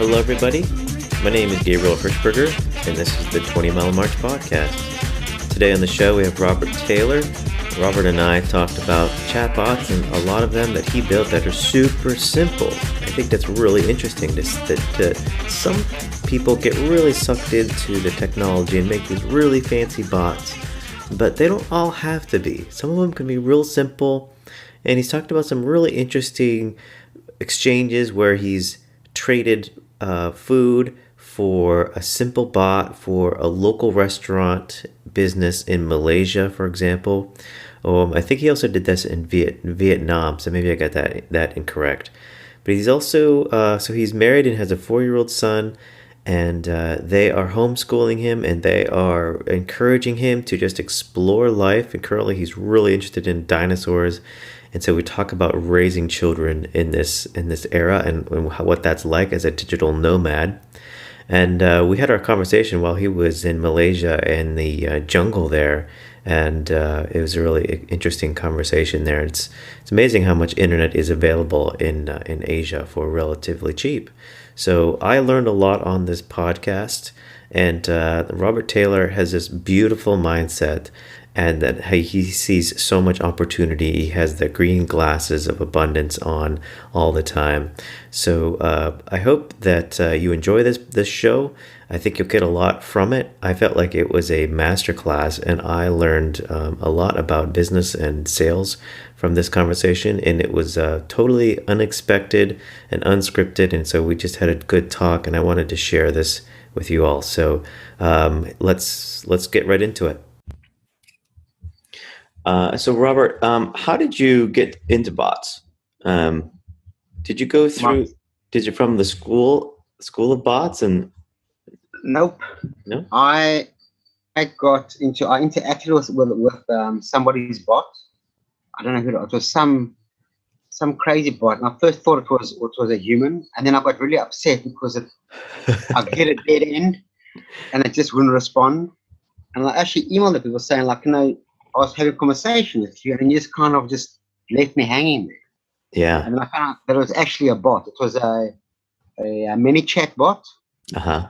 Hello, everybody. My name is Gabriel Hirschberger, and this is the 20 Mile March podcast. Today on the show, we have Robert Taylor. Robert and I talked about chatbots and a lot of them that he built that are super simple. I think that's really interesting that some people get really sucked into the technology and make these really fancy bots, but they don't all have to be. Some of them can be real simple, and he's talked about some really interesting exchanges where he's traded food for a simple bot for a local restaurant business in Malaysia, for example. I think he also did this in Vietnam, so maybe I got that incorrect. But he's also so he's married and has a 4-year-old son, and they are homeschooling him and they are encouraging him to just explore life. And currently, he's really interested in dinosaurs. And so we talk about raising children in this era and what that's like as a digital nomad. And we had our conversation while he was in Malaysia in the jungle there, and it was a really interesting conversation there. It's amazing how much internet is available in Asia for relatively cheap. So I learned a lot on this podcast, and Robert Taylor has this beautiful mindset, and that he sees so much opportunity. He has the green glasses of abundance on all the time. So I hope that you enjoy this show. I think you'll get a lot from it. I felt like it was a masterclass, and I learned a lot about business and sales from this conversation, and it was totally unexpected and unscripted, and so we just had a good talk, and I wanted to share this with you all. So let's get right into it. So Robert, how did you get into bots? Did you go through? Did you from the school of bots? And nope. No. I interacted with somebody's bot. I don't know who it was. Some crazy bot. And I first thought it was a human, and then I got really upset because I get a dead end, and it just wouldn't respond. And I actually emailed the people saying, like, I was having a conversation with you, and you just kind of just left me hanging there. Yeah. And then I found out that it was actually a bot. It was a mini chat bot. Uh-huh.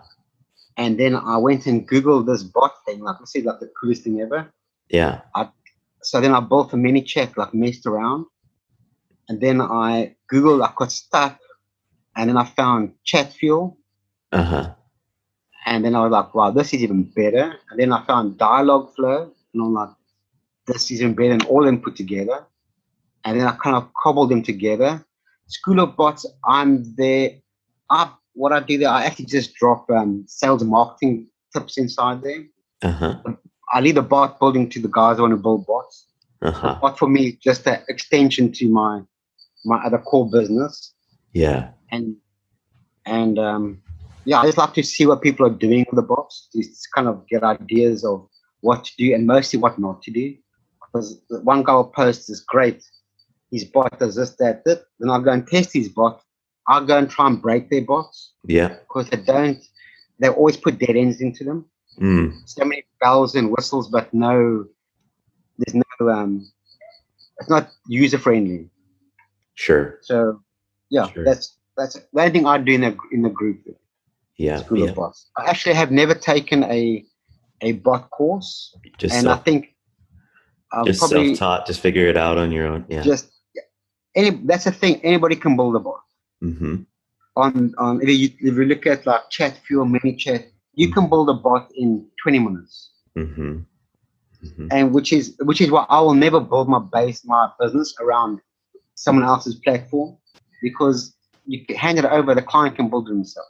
And then I went and Googled this bot thing, like, this is like the coolest thing ever. Yeah. So then I built a mini chat, like messed around. And then I Googled, I got stuck, and then I found chat fuel. Uh-huh. And then I was like, wow, this is even better. And then I found dialogue flow, and I'm like, this is even better than all of them put together. And then I kind of cobbled them together. School of Bots, what I do there, I actually just drop sales and marketing tips inside there. Uh-huh. I leave the bot building to the guys who want to build bots. Uh-huh. The bot for me is just an extension to my other core business. Yeah. And I just like to see what people are doing with the bots, to kind of get ideas of what to do and mostly what not to do. Because one guy will post is great, his bot does this, that. Then I'll go and test his bot. I'll go and try and break their bots. Yeah. Because they always put dead ends into them. So many bells and whistles, but there's no, it's not user friendly. Sure. So yeah, sure. That's the only thing I do in the group. Yeah. School of Bots. I actually have never taken a bot course, I think just probably self-taught, just figure it out on your own. Yeah. That's the thing. Anybody can build a bot. Mm-hmm. On if you look at like chat fuel, mini chat, you can build a bot in 20 minutes. Mm-hmm. Mm-hmm. And which is why I will never build my business around someone else's platform, because you can hand it over, the client can build it himself.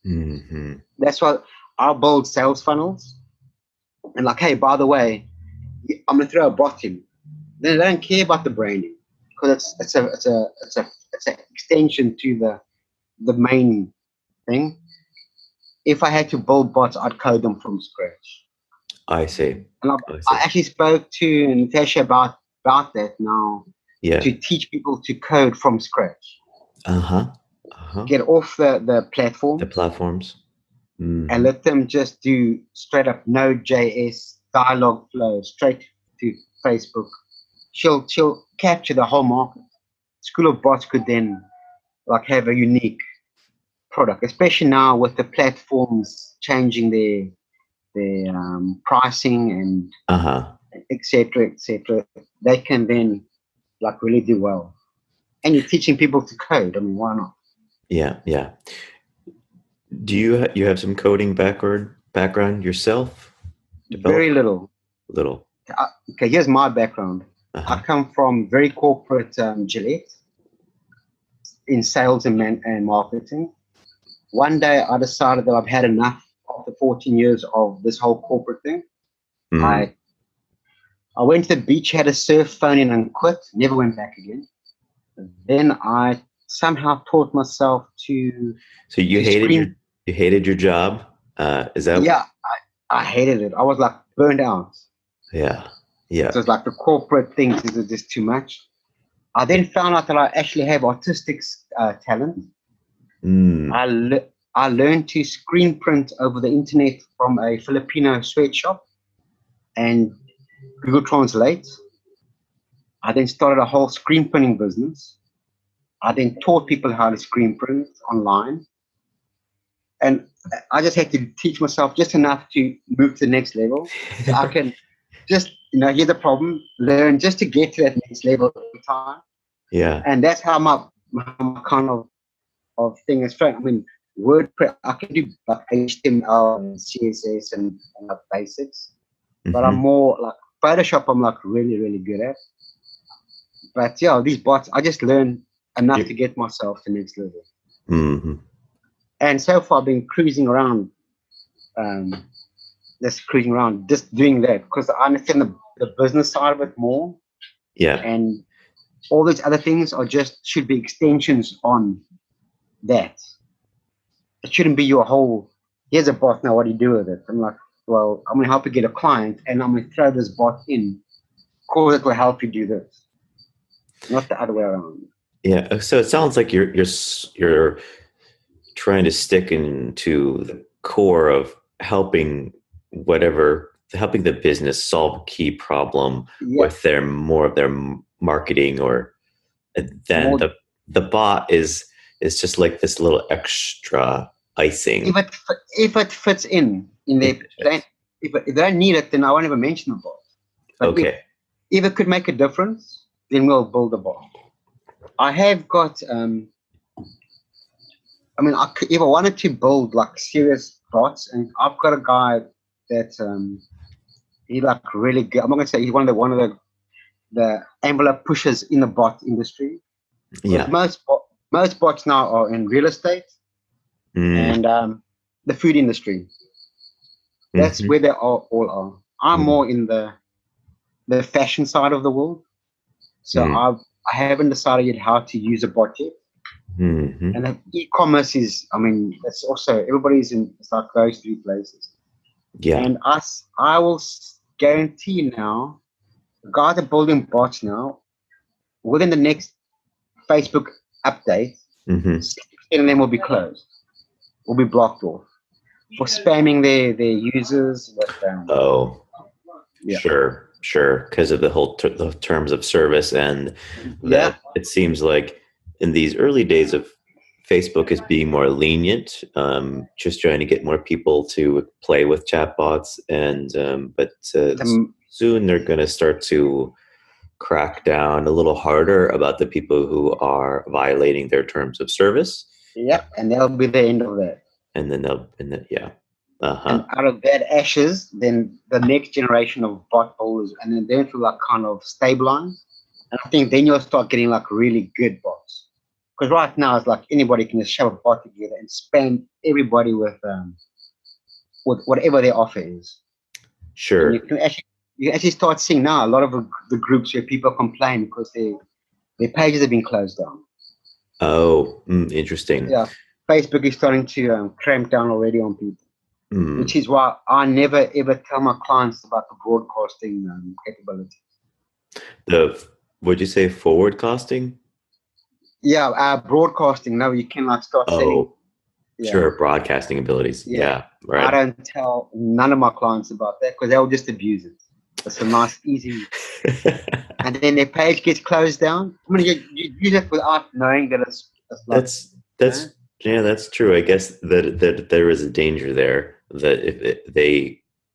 Mm-hmm. That's why I'll build sales funnels. And like, hey, by the way, I'm gonna throw a bot in. Then they don't care about the branding, because it's an extension to the main thing. If I had to build bots, I'd code them from scratch. I see. And I actually spoke to Natasha about that now. Yeah. To teach people to code from scratch. Get off the platform. The platforms. And let them just do straight up Node.js, dialogue flow, straight to Facebook. She'll capture the whole market. School of Bots could then like have a unique product, especially now with the platforms changing their pricing and etc. etc. They can then like really do well. And you're teaching people to code. I mean, why not? Yeah, yeah. Do you have some coding background yourself? Very little. Little. Okay, here's my background. I come from very corporate Gillette in sales and marketing. One day I decided that I've had enough after 14 years of this whole corporate thing. I went to the beach, had a surf, phone in and quit, never went back again. Then I somehow taught myself to. So you hated your job? Is that? Yeah, I hated it. I was like burned out. Yeah, yeah. So it's like the corporate things is just too much. I then found out that I actually have artistic talent. I learned to screen print over the internet from a Filipino sweatshop and Google Translate. I then started a whole screen printing business. I then taught people how to screen print online. And I just had to teach myself just enough to move to the next level. So I can just, here's the problem, learn just to get to that next level every time. Yeah. And that's how my kind of thing is trained. I mean, WordPress, I can do like HTML and CSS and like basics. But I'm more like Photoshop, I'm like really, really good at. But yeah, these bots, I just learned enough to get myself to the next level. And so far I've been cruising around, just doing that because I understand the business side of it more. Yeah. And all these other things should be extensions on that. It shouldn't be your whole, here's a bot, now what do you do with it? I'm like, well, I'm going to help you get a client and I'm going to throw this bot in because it will help you do this. Not the other way around. Yeah. So it sounds like you're trying to stick into the core of helping the business solve a key problem with their marketing, or then the bot is just like this little extra icing. If it fits in their plan, if they don't need it, then I won't even mention the bot. But okay. If it could make a difference, then we'll build a bot. I have got, if I wanted to build like serious bots, and I've got a guy that he like really good. I'm not gonna say he's one of the envelope pushers in the bot industry. Yeah. Most bots now are in real estate and the food industry. That's where they all are. I'm more in the fashion side of the world, so I haven't decided yet how to use a bot yet. And e-commerce is, that's also everybody's in. It's like those three places. Yeah. And I will guarantee now, the guys are building bots now. Within the next Facebook update, 60% of them will be closed, will be blocked off for spamming their users. Sure, because of the whole the terms of service, and that it seems like in these early days of Facebook is being more lenient, just trying to get more people to play with chatbots, and but soon they're going to start to crack down a little harder about the people who are violating their terms of service. Yep, and that'll be the end of that. And then And out of that ashes, then the next generation of bot builders, and then they'll like kind of stabilize. And I think then you'll start getting like really good bots. Because right now it's like anybody can just shove a bot together and spam everybody with whatever their offer is. Sure. And you can actually start seeing now a lot of the groups where people complain because their pages have been closed down. Oh, interesting. Yeah, Facebook is starting to cramp down already on people. Which is why I never ever tell my clients about the broadcasting capability. Would you say forward casting? Yeah, broadcasting. No, you can like start saying. Sure, broadcasting abilities. Yeah, right. I don't tell none of my clients about that because they'll just abuse it. It's a nice, easy. And then their page gets closed down. You use it without knowing that it's like, that's Yeah, that's true. I guess that there is a danger there that if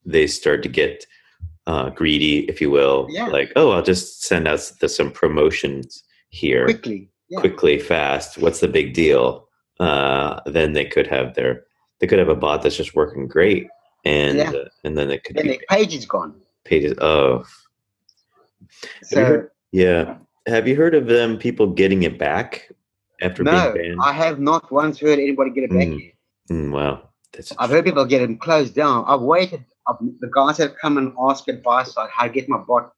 they start to get greedy, if you will, Yeah, like, oh, I'll just send out some promotions here quickly. Yeah, quickly, fast. What's the big deal? Then they could have a bot that's just working great, yeah. and then it could Then be their page is gone. paid. Oh, have you So heard? Yeah, have you heard of them people getting it back after being no, banned? I have not once heard anybody get it back Mm, yet. wow, that's I've heard people get them closed down. I've waited. The guys that come and ask advice on how to get my bot,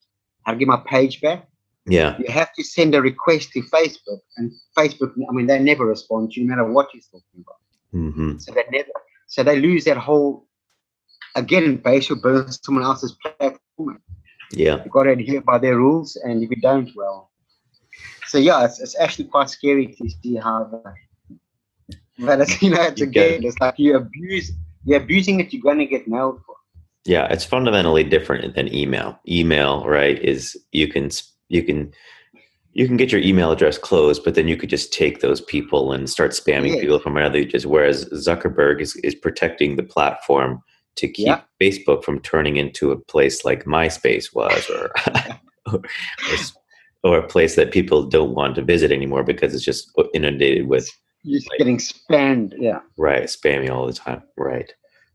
how to get my page back. yeah. You have to send a request to Facebook, and Facebook, I mean, they never respond to you no matter what you're talking about. Hmm. So they lose that whole, again, base your business on someone else's platform. Yeah. You've got to adhere by their rules, and if you don't, well. So yeah, it's actually quite scary to see how but it's, it's again, it's like you're abusing it, you're going to get nailed for. Yeah, it's fundamentally different than email. Email, right, is you can get your email address closed, but then you could just take those people and start spamming Yes. people from other ages. Whereas Zuckerberg is protecting the platform to keep Facebook from turning into a place like MySpace was, or a place that people don't want to visit anymore because it's just inundated with You're getting spammed, right, spamming all the time, right?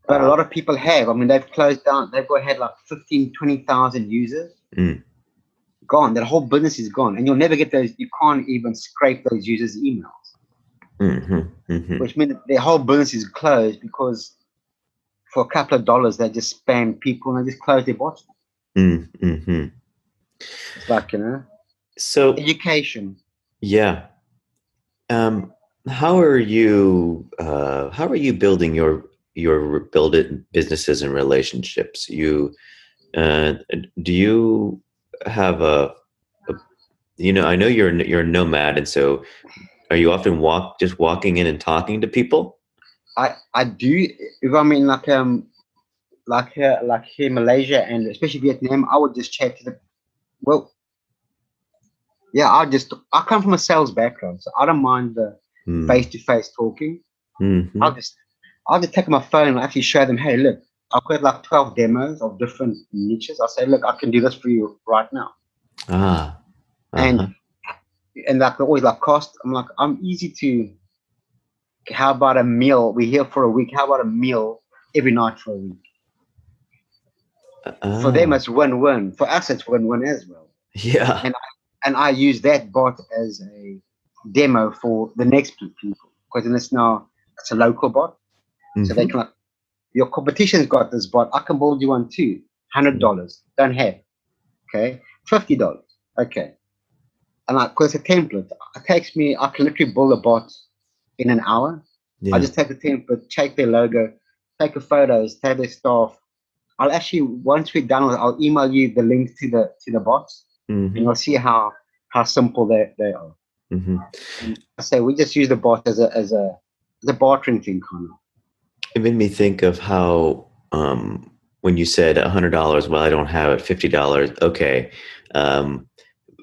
But a lot of people have. I mean, they've closed down. They've had like 15, 20,000 users. Gone. That whole business is gone. And you'll never get those. You can't even scrape those users' emails. Which means their whole business is closed because for a couple of dollars, they just spam people and they just close their bots. It's like, So education. Yeah. How are you building your businesses and relationships? Do you have I know you're a nomad, and so are you often walking in and talking to people? I do. If I'm in like here Malaysia and especially Vietnam, I would just chat to the I come from a sales background, so I don't mind the face-to-face talking. I'll just take my phone and actually show them, hey, look, I've got like 12 demos of different niches. I'll say, look, I can do this for you right now. And like always like cost, I'm like, I'm easy to, how about a meal? We're here for a week. How about a meal every night for a week? For them, it's win-win. For us, it's win-win as well. Yeah. And I use that bot as a demo for the next people because it's a local bot. So they can, your competition's got this bot. I can build you one too. $100. Don't have. Okay. $50. Okay. And because it's a template, it takes me, I can literally build a bot in an hour. I just take the template, check their logo, take the photos, take their staff. I'll actually, once we're done with it, I'll email you the link to the bots. And you'll see how simple they are. So we just use the bot as a bartering thing, kind of. It made me think of how when you said $100, well, I don't have it. $50, okay.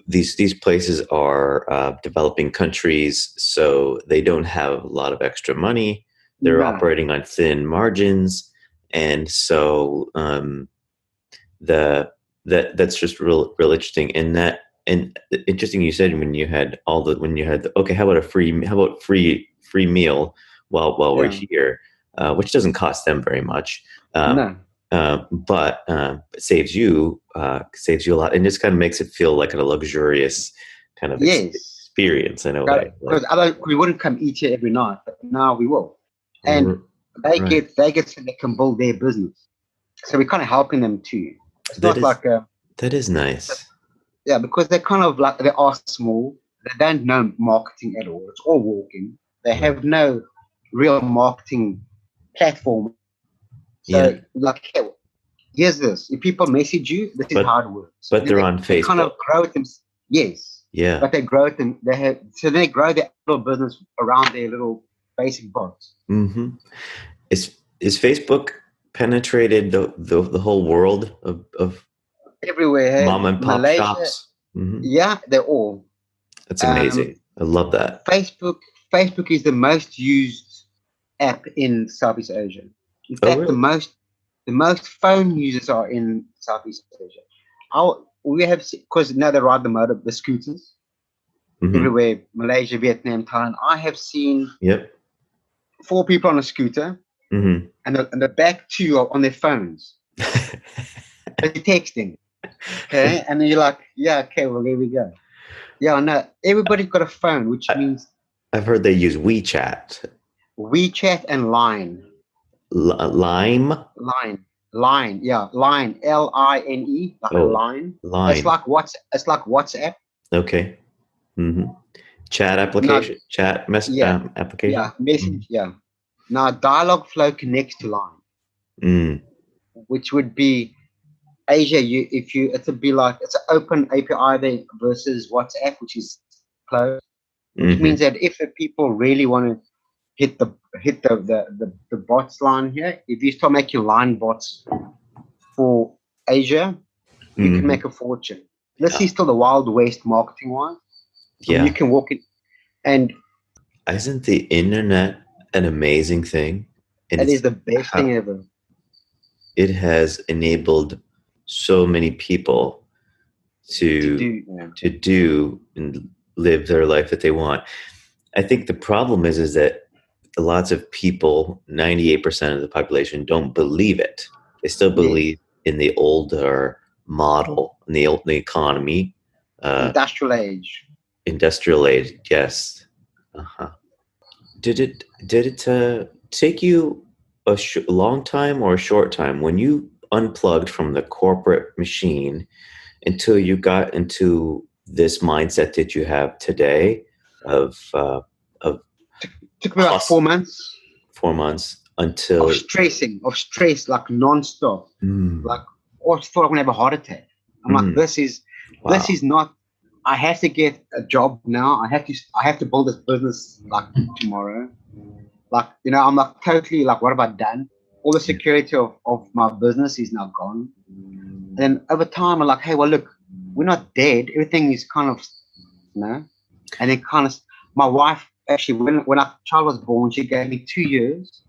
These places are developing countries, so they don't have a lot of extra money. They're operating on thin margins, and so that's just real interesting. And interesting you said when you had okay, how about free meal while we're here, which doesn't cost them very much. But it saves you a lot, and just kind of makes it feel like a luxurious kind of experience in a way. Because we wouldn't come eat here every night, but now we will, and they get so they can build their business. So we're kind of helping them too. It's that is nice. Yeah, because they're kind of like, they are small. They don't know marketing at all. It's all walking. They have no real marketing platform. So like, hey, here's this. If people message you, this is how it works. But they're on Facebook. They kind of grow them. Yes. Yeah. But they grow them. They grow their little business around their little basic bots. Is Facebook penetrated the whole world of everywhere? Mom and pop Malaysia, shops. Yeah, they're all. That's amazing. I love that. Facebook is the most used app in Southeast Asia. In Oh, fact, really? the most phone users are in Southeast Asia. We have, because now they ride the scooters Mm-hmm. everywhere, Malaysia, Vietnam, Thailand. I have seen Yep. 4 people on a scooter, Mm-hmm. and the back 2 are on their phones. They're texting. Okay, and then you're like, yeah, okay, well, there we go. Yeah, no, everybody's got a phone, which means I've heard they use WeChat. WeChat and Line. Lime? Line, yeah, Line, Line, like a Oh, line. It's Lime. like WhatsApp. Okay. Mm-hmm. Chat Now, application? Chat yeah, application? message, yeah. Now, Dialogflow connects to Line, Mm. which would be Asia. It's a be like it's an open API there versus WhatsApp, which is closed. Which Mm-hmm. means that if the people really want to hit the bots line here, if you start making line bots for Asia, you can Mm-hmm. make a fortune. This Yeah. is still the Wild West marketing wise. I mean, you Yeah. can walk in and Isn't the internet an amazing thing? And it is it's the best how thing ever it has enabled so many people to to do. Yeah. to do and live their life that they want. I think the problem is that lots of people, 98% of the population, don't believe it. They still Yes. believe in the older model, in the economy, uh, Industrial age. industrial age. Yes. Uh-huh. Did it take you a long time or a short time when you unplugged from the corporate machine until you got into this mindset that you have today of Took me about hustle 4 months 4 months of until stress like non-stop. Like, mm, I thought I'm gonna have a heart attack. I'm like, mm, this wow. is not. I have to get a job now. I have to build this business like tomorrow. Like, I'm like totally like, what have I done? All the Yeah. security of my business is now gone. And over time, I'm like, hey, well, look, we're not dead. Everything is kind of, and then kind of, my wife actually, when our child was born, she gave me 2 years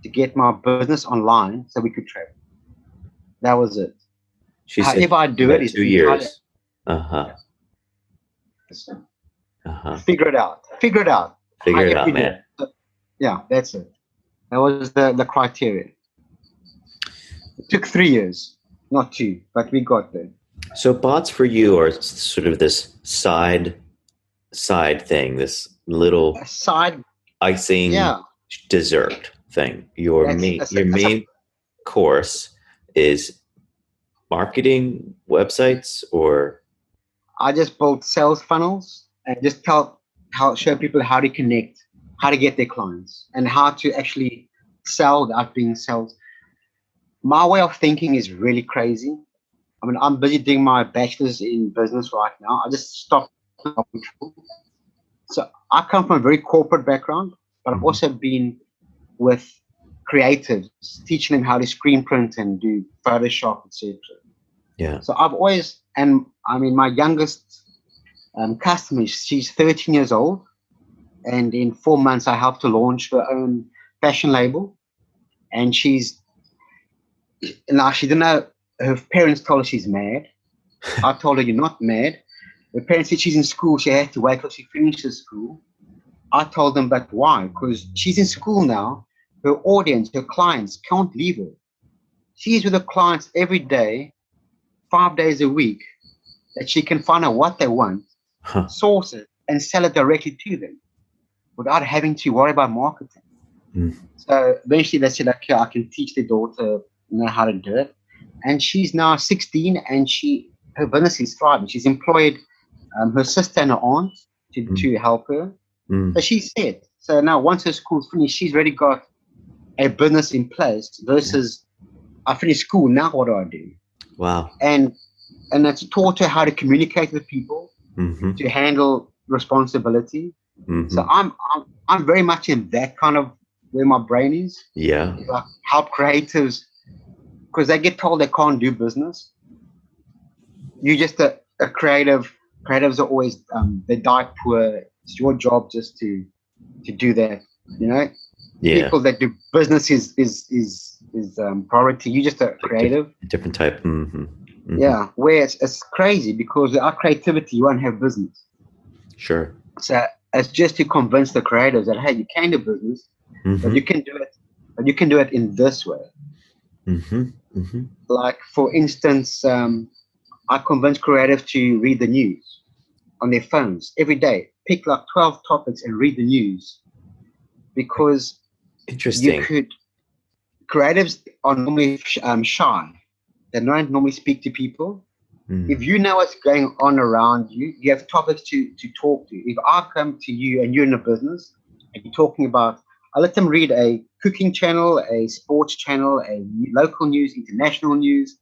to get my business online so we could travel. That was it. She said However I you do it had is 2 years. entirely Uh-huh. Uh-huh. figure it out. Figure it out. Figure it However out, you do man. it. Yeah, that's it. That was the criteria. It took 3 years, not 2, but we got there. So bots for you are sort of this side thing, this little Aside, icing yeah, dessert thing. Your that's a main course is marketing websites or I just built sales funnels and just show people how to connect, how to get their clients, and how to actually sell without being sold. My way of thinking is really crazy. I mean, I'm busy doing my bachelor's in business right now. I just stopped. So I come from a very corporate background, but I've Mhm. also been with creatives, teaching them how to screen print and do Photoshop, etc. Yeah. So I've always, and I mean, my youngest customer, she's 13 years old, and in 4 months, I helped her launch her own fashion label. And now she didn't know. Her parents told her she's mad. I told her, you're not mad. Her parents said she's in school. She has to wait till she finishes school. I told them, but why? Because she's in school now. Her audience, her clients can't leave her. She's with her clients every day, 5 days a week, that she can find out what they want, Huh. source it, and sell it directly to them without having to worry about marketing. Mm. So eventually they said, okay, I can teach their daughter how to do it. And she's now 16 and her business is thriving. She's employed her sister and her aunt to help her. Mm. So she's set. So now once her school's finished, she's already got a business in place versus I finished school, now what do I do? Wow. And it's taught her how to communicate with people, Mm-hmm. to handle responsibility. Mm-hmm. So I'm very much in that kind of where my brain is. Yeah. Like help creatives because they get told they can't do business. You're just a creative. Creatives are always they die poor, It's your job just to do that. You know, Yeah. people that do business is priority. You just a creative. Different type. Mm-hmm. Mm-hmm. Yeah, where it's crazy because without creativity, you won't have business. Sure. So it's just to convince the creators that hey, you can do business, but you can do it. But you can do it in this way. Mm-hmm. Mm-hmm. Like for instance, I convince creatives to read the news on their phones every day. Pick like 12 topics and read the news because Interesting. Creatives are normally shy. They don't normally speak to people. If you know what's going on around you, you have topics to talk to. If I come to you and you're in a business and you're talking about, I let them read a cooking channel, a sports channel, a local news, international news.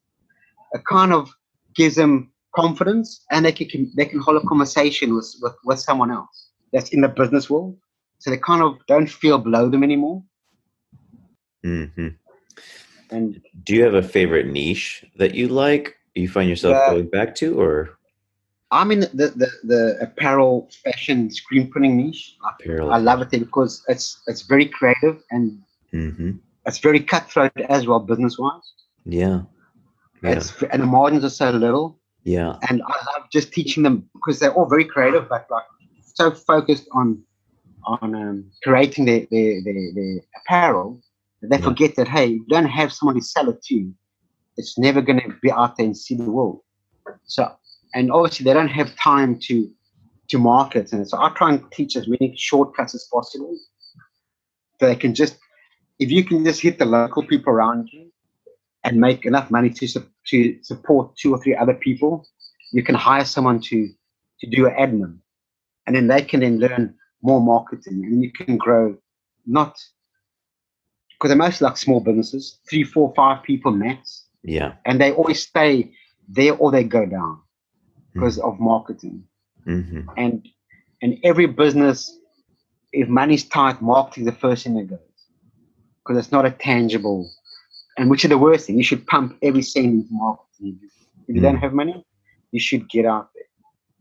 It kind of gives them confidence, and they can hold a conversation with someone else that's in the business world. So they kind of don't feel below them anymore. Mm-hmm. And do you have a favorite niche that you like? You find yourself going back to, or? I'm in the apparel fashion screen printing niche. I love it because it's very creative and it's very cutthroat as well, business wise. Yeah. And the margins are so little. Yeah. And I love just teaching them because they're all very creative, but like so focused on creating their apparel that they forget that hey, you don't have someone to sell it to. It's never going to be out there and see the world. So, and obviously they don't have time to market, and so I try and teach as many shortcuts as possible. So they can just, if you can just hit the local people around you and make enough money to support 2 or 3 other people, you can hire someone to do an admin, and then they can then learn more marketing, and you can grow. Not because they're mostly like small businesses, 3, 4, 5 people max. Yeah. And they always stay there or they go down because of marketing. And every business, if money's tight, marketing is the first thing that goes because it's not a tangible, and which is the worst thing. You should pump every cent into marketing. If you don't have money, you should get out there.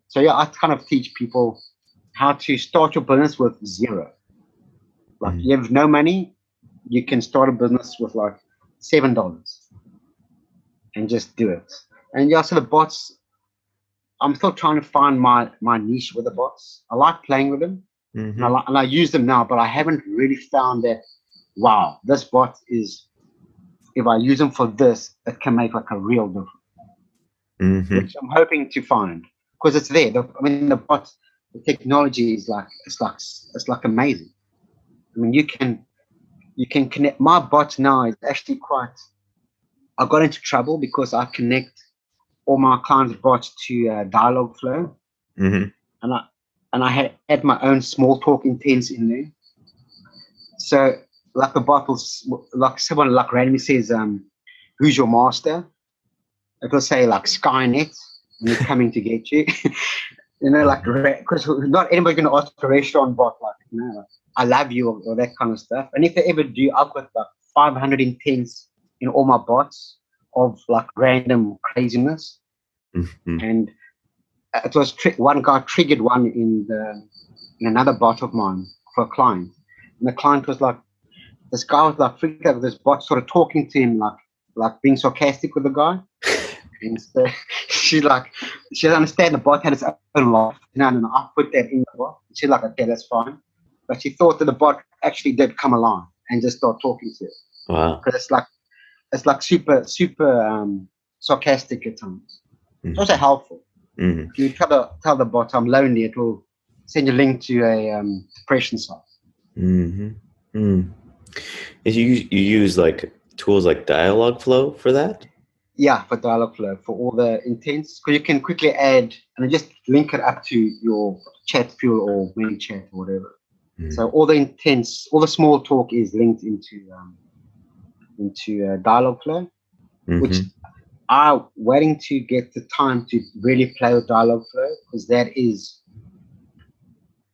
So yeah, I kind of teach people how to start your business with zero. Like you have no money, you can start a business with like $7 and just do it. And yeah, so the bots, I'm still trying to find my niche with the bots. I like playing with them, and I use them now, but I haven't really found that, wow, this bot is, if I use them for this, it can make like a real difference. Which I'm hoping to find because it's there. The bot, the technology is like, it's like amazing. I mean, you can connect. My bot now is actually quite, I got into trouble because I connect all my clients' bots to Dialogflow, and I had my own small talk intents in there. So like the bot will, like someone like randomly says, "Who's your master?" It will say like Skynet, and it's coming to get you. You know, like because not anybody's going to ask a restaurant bot like, you know, I love you or that kind of stuff. And if they ever do, I've got like 500 intents in all my bots of like random craziness. And it was one guy triggered one in another bot of mine for a client, and the client was like, this guy was like freaked out with this bot sort of talking to him like being sarcastic with the guy. And so she doesn't understand the bot had its own life. No, I put that in the bot. She's like, okay, that's fine. But she thought that the bot actually did come along and just start talking to it. Wow. Because it's like super sarcastic at times. It's also helpful. If you tell the bot I'm lonely, it will send you a link to a depression site. Is you use like tools like Dialogflow for that? Yeah, for Dialogflow, for all the intents, because you can quickly add and just link it up to your chat fuel or ManyChat or whatever. So all the intents, all the small talk is linked into Dialogflow, which I'm waiting to get the time to really play with Dialogflow, because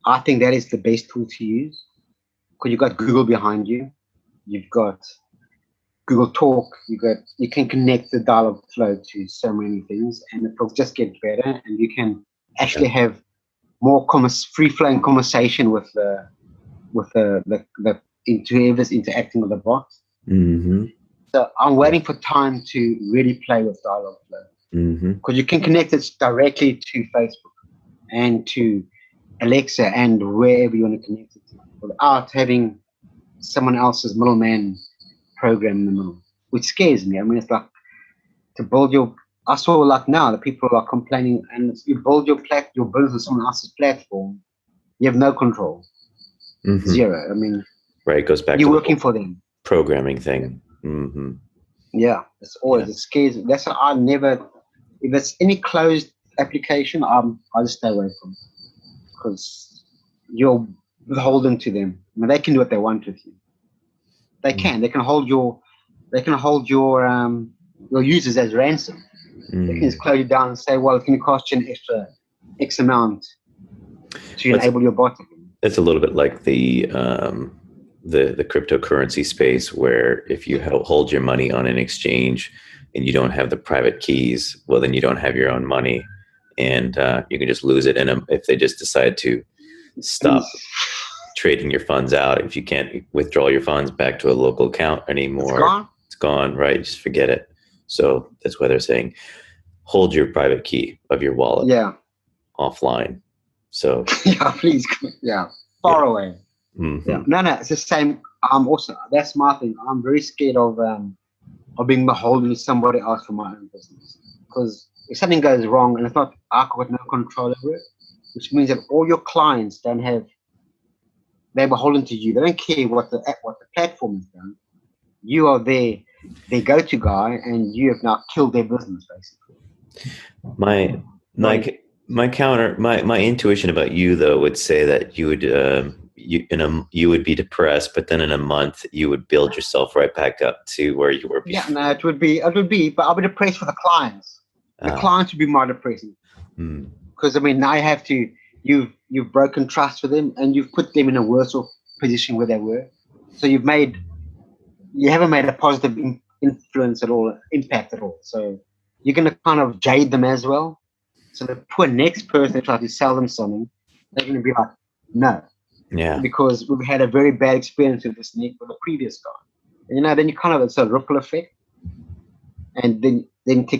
I think that is the best tool to use, because you've got Google behind you, you've got Google Talk, you can connect the Dialogflow to so many things, and it will just get better, and you can actually have more free flowing conversation with the whoever's interacting with the bot. Mm-hmm. So I'm waiting for time to really play with Dialogflow, because you can connect it directly to Facebook and to Alexa and wherever you want to connect it to, without having someone else's middleman program in the middle, which scares me. I mean, it's like to build your. I saw like now the people are complaining, and you build your business on someone else's platform, you have no control, zero. I mean, right, it goes back. You're to working for them. Programming thing. Yeah, it's always it scares. That's why I never. If it's any closed application, I just stay away from, because you're beholden to them. I mean, they can do what they want with you. They can. They can hold your. They can hold your users as ransom. They can just close you down and say, "Well, it's going to cost you an extra X amount to enable your bot." It's a little bit like the cryptocurrency space, where if you hold your money on an exchange and you don't have the private keys, well, then you don't have your own money, and you can just lose it. And if they just decide to stop trading your funds out, if you can't withdraw your funds back to a local account anymore, it's gone, right? Just forget it. So that's why they're saying hold your private key of your wallet offline. So please, far away. No, it's the same. Also, that's my thing. I'm very scared of being beholden to somebody else for my own business, because if something goes wrong and it's not, I've got no control over it, which means that all your clients they're beholden to you. They don't care what the platform has done. You are their go-to guy, and you have now killed their business, basically. My intuition about you, though, would say that you would you would be depressed, but then in a month you would build yourself right back up to where you were before. Yeah, no, it would be, but I'll be depressed for the clients. The clients would be more depressing, because I mean, now you've broken trust with them, and you've put them in a worse off position where they were. So you haven't made a positive influence at all, impact at all. So you're going to kind of jade them as well. So the poor next person that tries to sell them something, they're going to be like, no. Yeah. Because we've had a very bad experience with this Nick, with the previous guy. And, then you kind of, it's a ripple effect. And then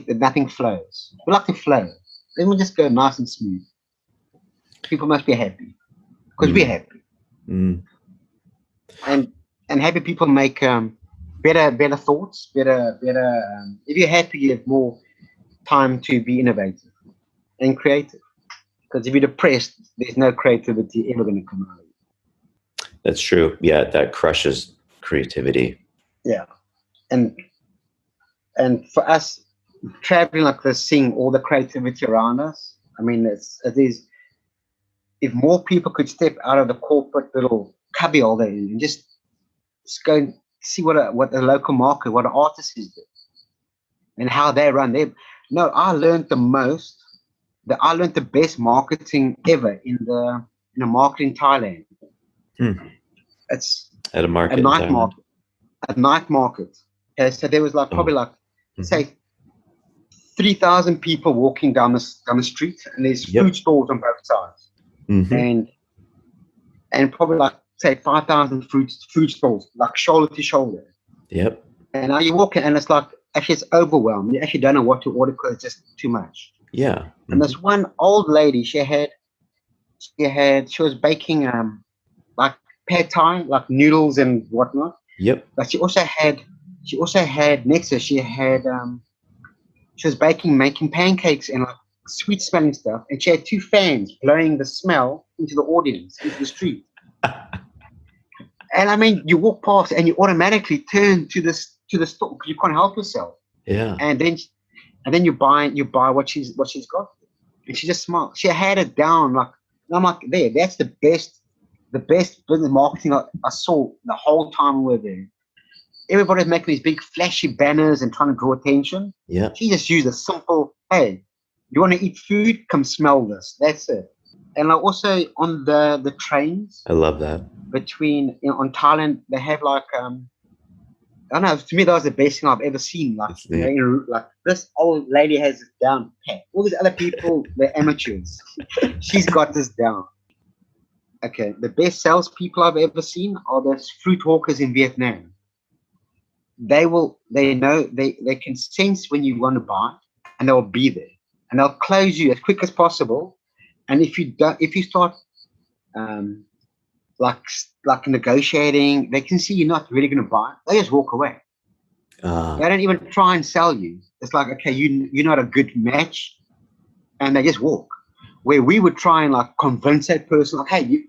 nothing flows. We like to flow. Then we just go nice and smooth. People must be happy, because we're happy. And happy people make better thoughts, better. If you're happy, you have more time to be innovative and creative. Because if you're depressed, there's no creativity ever going to come out of you. That's true. Yeah, that crushes creativity. Yeah, and for us traveling like this, seeing all the creativity around us, I mean, it is. If more people could step out of the corporate little cubbyhole they're in and just go and see what the local market, what the artists do, and how they run. I learned the most. I learned the best marketing ever in the market in Thailand. It's at a market. A night market. So there was probably say 3,000 people walking down the street, and there's food stalls on both sides. And probably say 5,000 food stalls, shoulder to shoulder. Yep. And now you walk in, and it's actually it's overwhelmed. You actually don't know what to order because it's just too much. Yeah. And this one old lady, she was baking pad thai, noodles and whatnot. Yep. But she also had next to her, she was making pancakes and sweet smelling stuff, and she had two fans blowing the smell into the audience, into the street. And I mean, you walk past and you automatically turn to the store because you can't help yourself. Yeah. And then you buy what she's got, and she just smiles. She had it down and I'm like, that's the best business marketing I saw the whole time we were there. Everybody's making these big flashy banners and trying to draw attention. Yeah. She just used a simple, hey, you want to eat food? Come smell this. That's it. And also on the trains. I love that. On Thailand, they have I don't know. To me, that was the best thing I've ever seen. Like, like this old lady has it down pat. All these other people, they're amateurs. She's got this down. Okay, the best salespeople I've ever seen are those fruit hawkers in Vietnam. They know, they can sense when you want to buy, and they'll be there, and they'll close you as quick as possible. And if you start like negotiating, they can see you're not really going to buy. They just walk away. They don't even try and sell you. It's like, okay, you're not a good match, and they just walk. Where we would try and like convince that person, like, hey,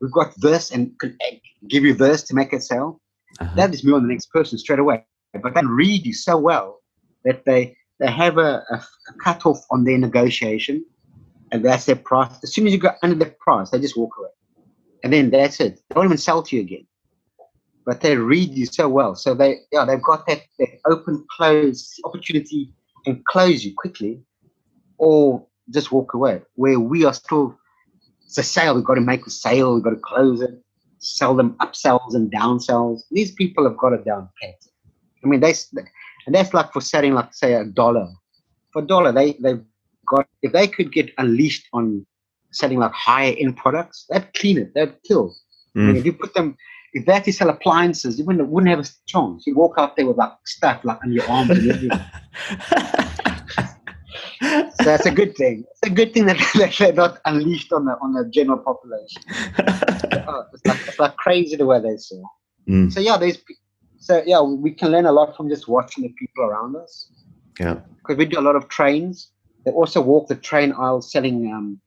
we've got this and could give you this to make it sell. That is me on the next person straight away. But they read you so well that they have a cutoff on their negotiation, and that's their price. As soon as you go under that price, they just walk away. And then that's it. They won't even sell to you again. But they read you so well. So they've got that open, close opportunity and close you quickly, or just walk away. Where we are still, it's a sale. We've got to make a sale. We've got to close it, sell them upsells and downsells. These people have got it down pat. I mean, that's like for selling, like say $1. For $1, they've got, if they could get unleashed on selling like higher end products, they'd clean it, they'd kill. I mean, if you put them, if they had to sell appliances, you wouldn't have a chance. You walk out there with like stuff like on your arms and everything. So that's a good thing. It's a good thing that they're not unleashed on the general population. It's like crazy the way they sell. So yeah, we can learn a lot from just watching the people around us. Yeah, because we do a lot of trains. They also walk the train aisle selling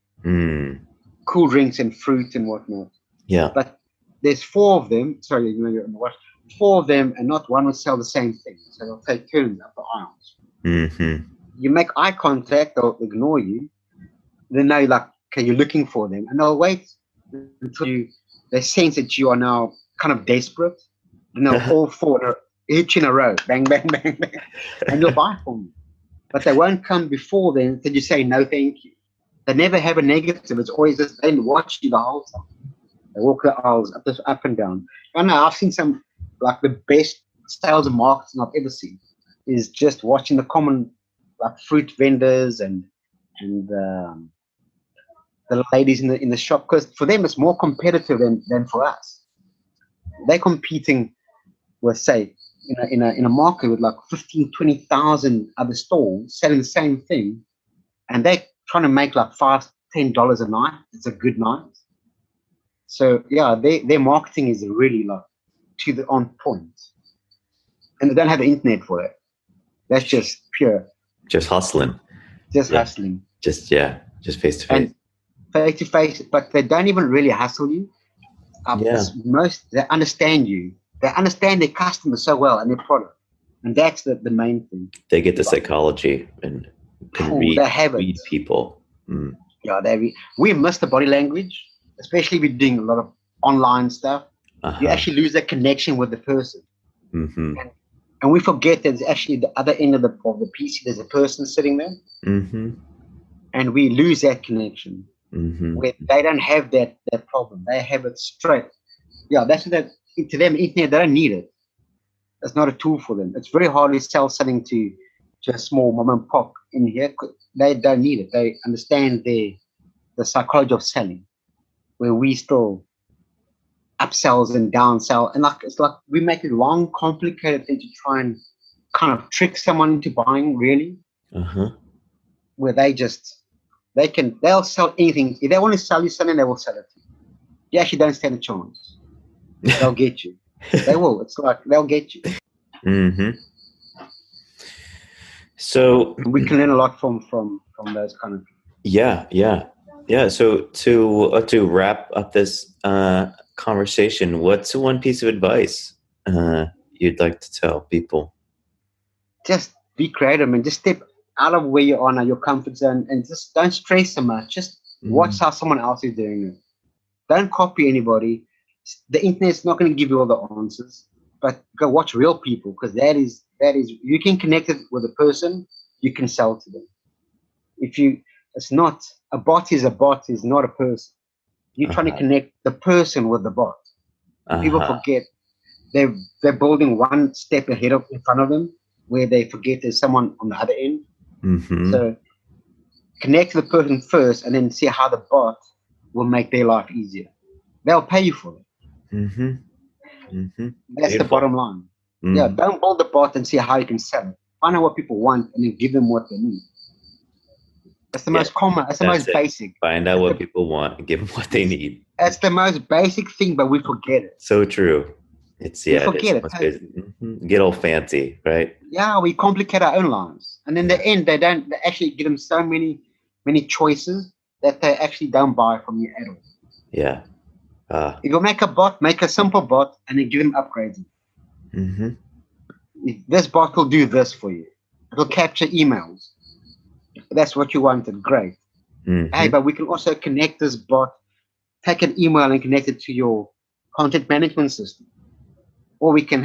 cool drinks and fruit and whatnot. Yeah, but there's 4 of them. Sorry, you're on the watch. 4 of them, and not one will sell the same thing. So they'll take turns up the aisles. You make eye contact, they'll ignore you. Then now you're like, okay, you're looking for them, and they'll wait until they sense that you are now kind of desperate, and they'll all 4 each in a row, bang, bang, bang, bang, and you'll buy from them. But they won't come before then until you say no, thank you. They never have a negative. It's always just they watch you the whole time. They walk the aisles up and down. I know I've seen some, like the best sales and marketing I've ever seen is just watching the common like fruit vendors and the ladies in the shop, because for them it's more competitive than for us. They're competing with, say, in a market with like 15,000-20,000 other stalls selling the same thing, and they're trying to make like $5-10 a night. It's a good night. So yeah, their marketing is really like to the on point, and they don't have the internet for it. That's just pure. Just hustling. Hustling. Just face to face. Face to face, but they don't even really hustle you. They understand you. They understand their customers so well and their product, and that's the main thing. They get the psychology and can read people. Yeah, we miss the body language, especially if you're doing a lot of online stuff. You actually lose that connection with the person. And we forget that there's actually the other end of the PC, there's a person sitting there. And we lose that connection. Where they don't have that problem. They have it straight. Yeah, that's that. To them, internet, they don't need it. It's not a tool for them. It's very hard to sell something to a small mom and pop in here. They don't need it. They understand the psychology of selling, where we still upsells and downsell, and it's like we make it long, complicated thing to try and kind of trick someone into buying. Really, where they'll sell anything. If they want to sell you something, they will sell it to you. You actually don't stand a chance. They'll get you. They will. It's like they'll get you. So we can learn a lot from those kind of people. Yeah. So to wrap up this conversation, what's one piece of advice you'd like to tell people? Just be creative and just step out of where you are now, your comfort zone, and just don't stress so much. Just watch how someone else is doing it. Don't copy anybody. The internet's not going to give you all the answers, but go watch real people, because that is you can connect it with a person, you can sell to them. It's not a bot is not a person. You're trying to connect the person with the bot. People forget they're building one step ahead in front of them, where they forget there's someone on the other end. So connect to the person first, and then see how the bot will make their life easier. They'll pay you for it. That's the bottom line. Yeah, don't build the bot and see how you can sell it. Find out what people want and then give them what they need. That's the most common. That's the most basic. Find out what people want and give them what they need. That's the most basic thing, but we forget it. So true. Get all fancy, right? Yeah, we complicate our own lives, and in the end, they actually give them so many choices that they actually don't buy from you at all. Yeah. If you make a bot, make a simple bot, and then give them upgrades. This bot will do this for you. It will capture emails. That's what you wanted. Great. Hey, but we can also connect this bot, take an email and connect it to your content management system. Or we can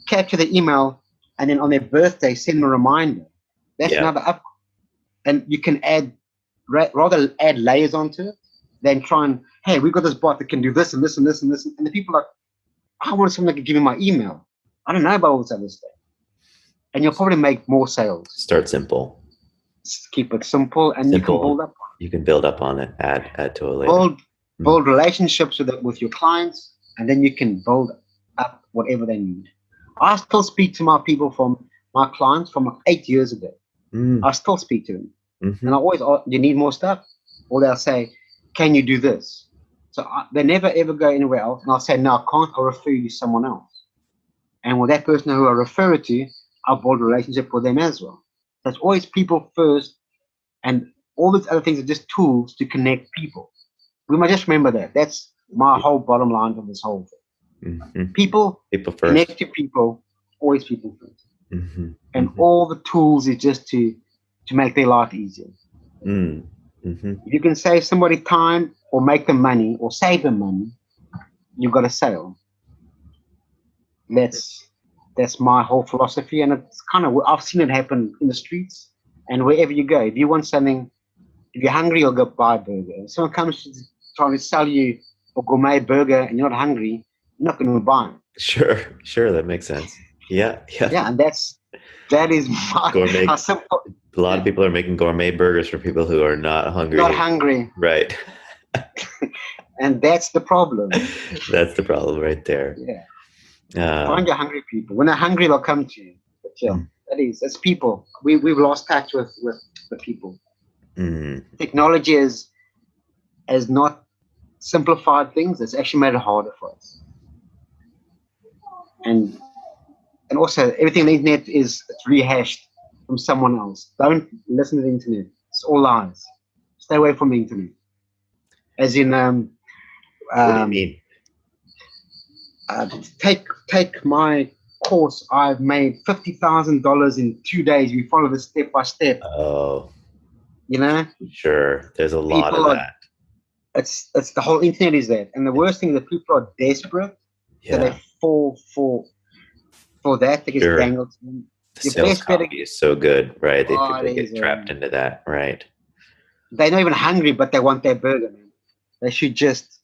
capture the email and then on their birthday send a reminder. That's another up. And you can rather add layers onto it than try and, hey, we've got this bot that can do this and this and this and this. And the people are like, I want someone that can give me my email. I don't know about all this other stuff. And you'll probably make more sales. Start simple. Just keep it simple, and you can build up on it. You can build up on it, add to it later. Build relationships with your clients, and then you can build up whatever they need. I still speak to my people my clients from like 8 years ago. I still speak to them. And I always ask, do you need more stuff? Or they'll say, can you do this? So they never ever go anywhere else. And I'll say, no, I can't. I'll refer you to someone else. And with that person who I refer it to, I'll build a relationship with them as well. So it's always people first, and all these other things are just tools to connect people. We must just remember that. That's my whole bottom line of this whole thing. People first. Connect to people, always people first. And all the tools is just to make their life easier. If you can save somebody time or make them money or save them money, you've got a sale. That's my whole philosophy, and it's kind of, I've seen it happen in the streets and wherever you go. If you want something, if you're hungry, you'll go buy a burger. If someone comes to try to sell you a gourmet burger and you're not hungry, you're not going to buy it. Sure, that makes sense. Yeah, and that is my gourmet. A lot of people are making gourmet burgers for people who are not hungry. Right. And that's the problem. That's the problem right there. Yeah. Find your hungry people. When they're hungry, they'll come to you. But it's people. We've lost touch with the people. Technology has not simplified things. It's actually made it harder for us. And also everything on the internet it's rehashed from someone else. Don't listen to the internet. It's all lies. Stay away from the internet. As in, what do you mean? Take my course. I've made $50,000 in 2 days. We follow this step by step. Oh, you know. Sure, there's a lot of that. It's the whole internet is that, and the worst thing is that people are desperate, so they fall for that. They get dangled. The sales copy is so good, right? People get trapped into that, right? They're not even hungry, but they want their burger, man. They should just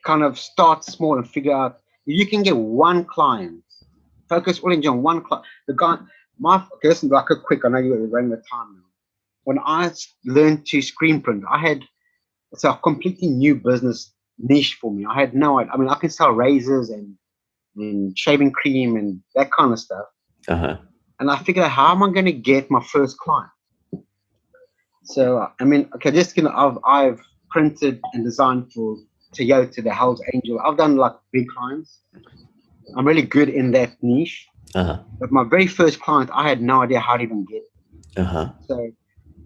kind of start small and figure out if you can get one client, focus all in on one client. The guy, listen, like a quick, I know you're running the time now. When I learned to screen print, it's a completely new business niche for me. I had no idea. I mean, I can sell razors and shaving cream and that kind of stuff. And I figured out, how am I going to get my first client? So, I mean, okay, I've printed and designed for Toyota, the Hells Angel. I've done like big clients. I'm really good in that niche. But my very first client, I had no idea how to even get.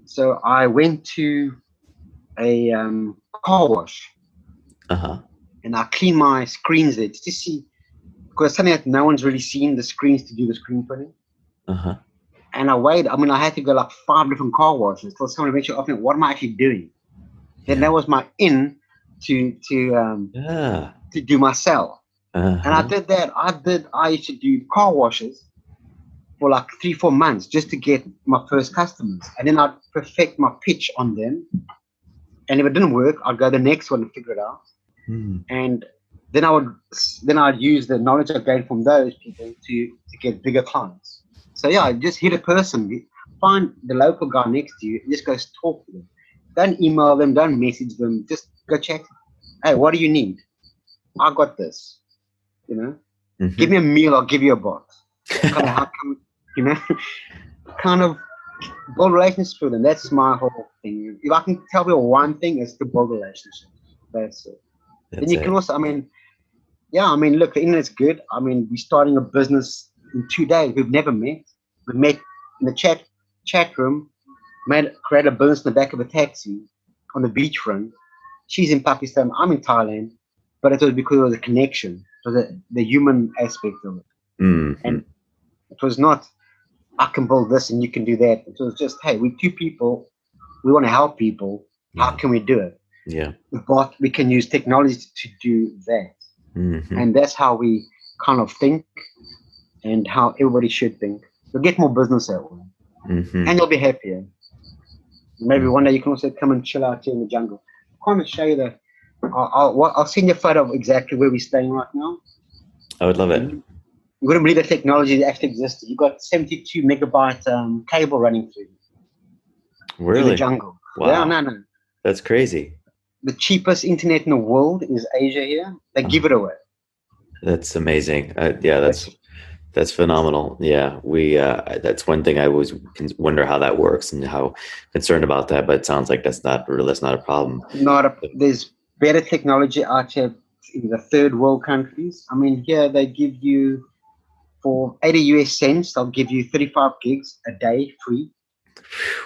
So I went to a car wash. And I cleaned my screens there just to see, because it's something that no one's really seen, the screens to do the screen printing. And I waited. I mean, I had to go like 5 different car washes until someone eventually opened it. What am I actually doing? Then that was my in to do my sell. And I did that. I used to do car washes for like 3-4 months just to get my first customers. And then I'd perfect my pitch on them. And if it didn't work, I'd go the next one and figure it out. And then I'd use the knowledge I gained from those people to get bigger clients. So yeah, just hit a person, find the local guy next to you, and just go talk to them. Don't email them, don't message them, just go chat. Hey, what do you need? I got this. You know, give me a meal, I'll give you a bot. Kind of how come, you know, kind of build relationships with them. That's my whole thing. If I can tell you one thing, it's to build relationships. That's it. Then you can also, I mean, look, the internet's good. I mean, we're starting a business in 2 days. We've never met. We met in the chat room, created a business in the back of a taxi on the beachfront. She's in Pakistan, I'm in Thailand, but it was because it was a connection. It was the human aspect of it. And it was not, I can build this and you can do that. It was just, hey, we're two people. We want to help people. How can we do it? Yeah. But we can use technology to do that. And that's how we kind of think and how everybody should think. You'll get more business that way. And you'll be happier. Maybe one day you can also come and chill out here in the jungle. I want to show you that. I'll send you a photo of exactly where we're staying right now. I would love it. You wouldn't believe the technology that actually existed. You've got 72 megabyte cable running through the jungle. Wow. Yeah, no. That's crazy. The cheapest internet in the world is Asia here. They give it away. That's amazing. That's phenomenal. Yeah, that's one thing I always wonder how that works and how concerned about that. But it sounds like that's not a problem. There's better technology out here in the third world countries. I mean, here they give you for 80 US cents. They'll give you 35 gigs a day free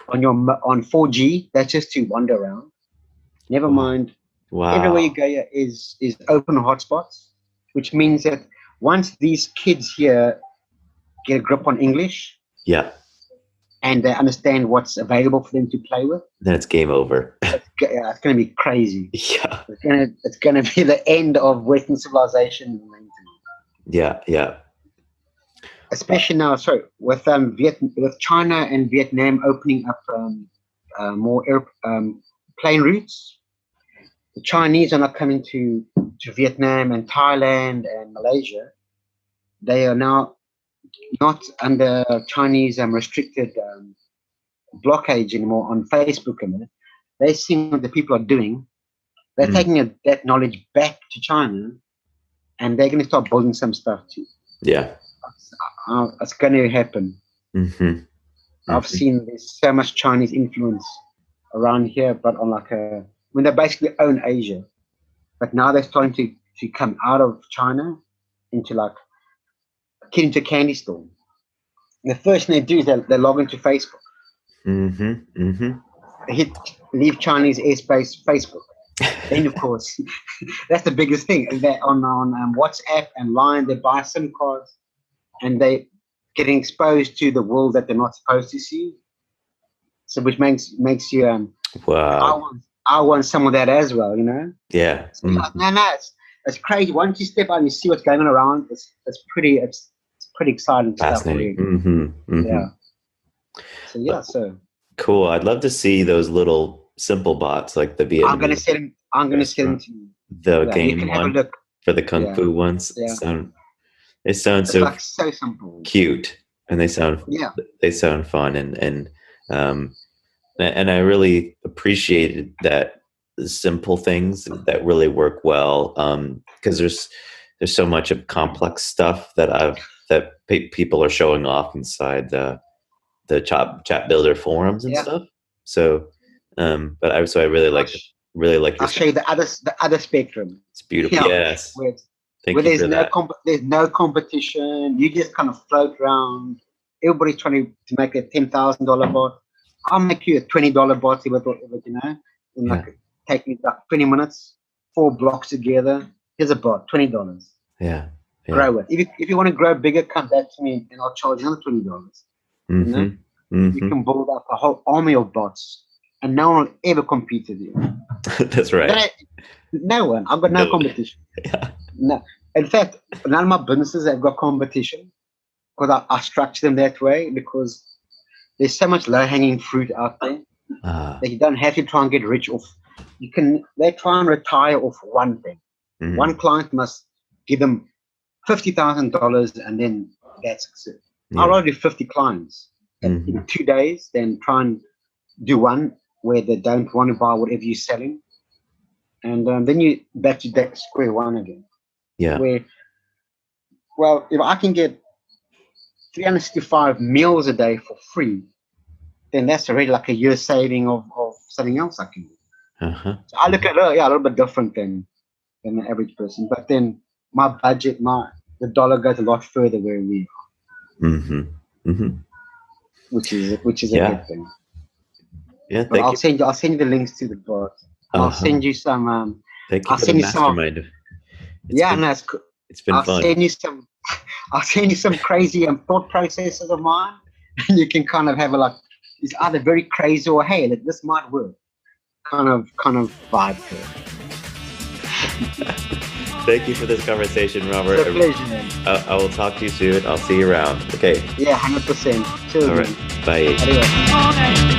on 4G. That's just to wander around. Never mind. Wow. Everywhere you go here is open hotspots, which means that once these kids here get a grip on English, and they understand what's available for them to play with, then it's game over. It's going to be crazy. Yeah, it's going to be the end of Western civilization. Yeah. Especially now, with China and Vietnam opening up more plane routes. The Chinese are not coming to Vietnam and Thailand and Malaysia. They are now not under Chinese restricted blockage anymore on Facebook. They're seeing what the people are doing. They're taking that knowledge back to China, and they're going to start building some stuff too. Yeah, it's going to happen. I've seen there's so much Chinese influence around here, but on they basically own Asia, but now they're starting to come out of China into get into a candy store. And the first thing they do is they log into Facebook. They leave Chinese airspace Facebook. Then of course, that's the biggest thing. They're on WhatsApp and Line. They buy SIM cards, and they getting exposed to the world that they're not supposed to see. So which makes you wow. I want some of that as well, you know? Yeah. So it's crazy. Once you step out and you see what's going on around, it's pretty exciting stuff. Fascinating. Yeah. So cool. I'd love to see those little simple bots like the Vietnamese. I'm gonna send them to you. The game one have a look. For the Kung Fu ones. Yeah. They sound so simple, cute, and they sound fun, and I really appreciated that simple things that really work well, because there's so much of complex stuff that people are showing off inside the chat builder forums and stuff. So, but I really like I'll show you the other spectrum. It's beautiful. Yes. Where there's no competition. You just kind of float around. Everybody's trying to make a $10,000 bot. I'll make you a $20 bot, take me 20 minutes, 4 blocks together. Here's a bot, $20. Yeah. Grow it. If you want to grow bigger, come back to me and I'll charge another $20. You can build up a whole army of bots, and no one will ever compete with you. That's right. No one. I've got no competition. Yeah. No. In fact, none of my businesses have got competition, because I structure them that way, because there's so much low-hanging fruit out there that you don't have to try and get rich off. They try and retire off one thing. Mhm. One client must give them $50,000, and then that's it. Yeah. I'd rather do 50 clients in 2 days than try and do one where they don't want to buy whatever you're selling, and then you back to that square one again. Yeah. Where, well, if I can get 365 meals a day for free, then that's already like a year saving of something else I can do. Uh-huh. So I look at it, a little bit different than the average person. But then my budget, the dollar goes a lot further where we are, which is a good thing. Yeah, But I'll send you the links to the bot. I'll send you some. Thank you I'll for send the you some. mastermind. It's cool. It's been fun. I'll send you some crazy thought processes of mine, and you can kind of have it's either very crazy or hey, this might work. Kind of vibe to it. Thank you for this conversation, Robert. It's a pleasure, man. I will talk to you soon. I'll see you around. Okay. Yeah, 100%. Cheers, All right. man. Bye. Adios.